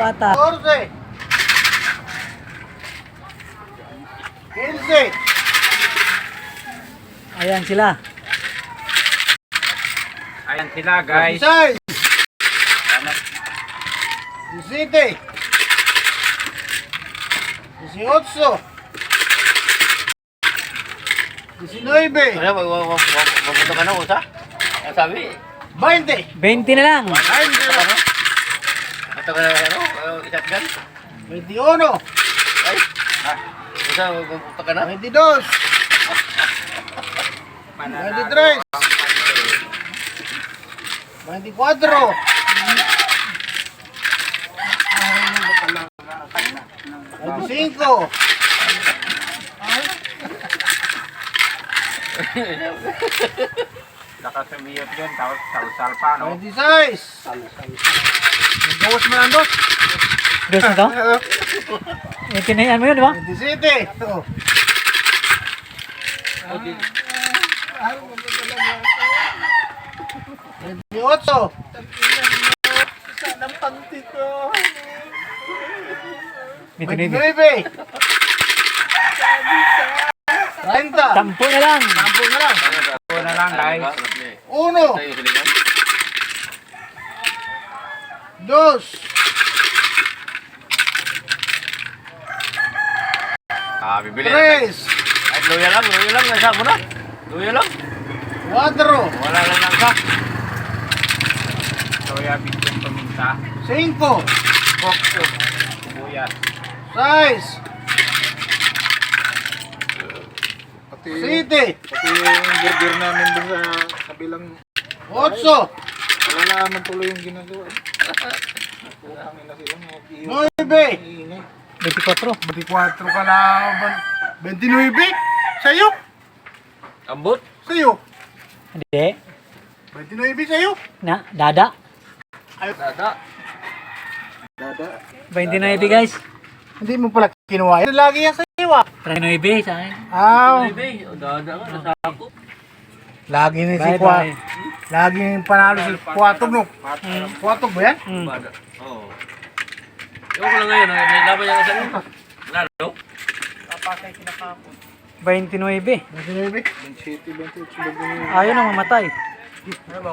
pata. 14. 15. Ayan sila. Ayan sila guys. 16. 17. 18. 19. Ano, magpunta ka na usa? Ang sabi, 20. 20 na lang. 20. ito ka na, shotgun? 21. Ay, usa, magpunta ka na? 22. 23. 24. 25. Nakasumiyot yun, tapos salsal pa, no? 26. Nagbawas mo lang dos. Dos na to? Tinayaan mo yun, di ba? 27. Oh. 28. Sanang panty ko. 29. 29. 30. Sampo na lang. Sampo na lang. Ito na lang guys. 1. 2. Bibili na. 3. Ay, luya lang, nasa mo na. Luya lang. 4. Wala lang lang sa. Soya bean yung paminta. 5. Bokso. Sibuyas. 6. Pati 7. yung burger namin dun sa kabilang 8. wala naman tuloy yung ginagawa. Putang ina sila mga kiyo. 9. Iingay. 24. 24 ka na. 29. Sa'yo. Ambot. Sa'yo. Hindi. 29 sa'yo. Na, dada. Dada. Dada. 29 guys. Hindi mo pala kinuha. Yan lagi yan sa'yo ah. 29 sa akin. Baby, dada ka, nasa ako. Lagi ni si Bye Kwa. bye. Lagi yung panalo si Kuwatog no. Kuwatog ba yan? Oo. Ewan ko lang ngayon, may laban yan sa iyo. Lalo? 29. 29. 27, 28, 29. Ayaw na mamatay. Ano ba?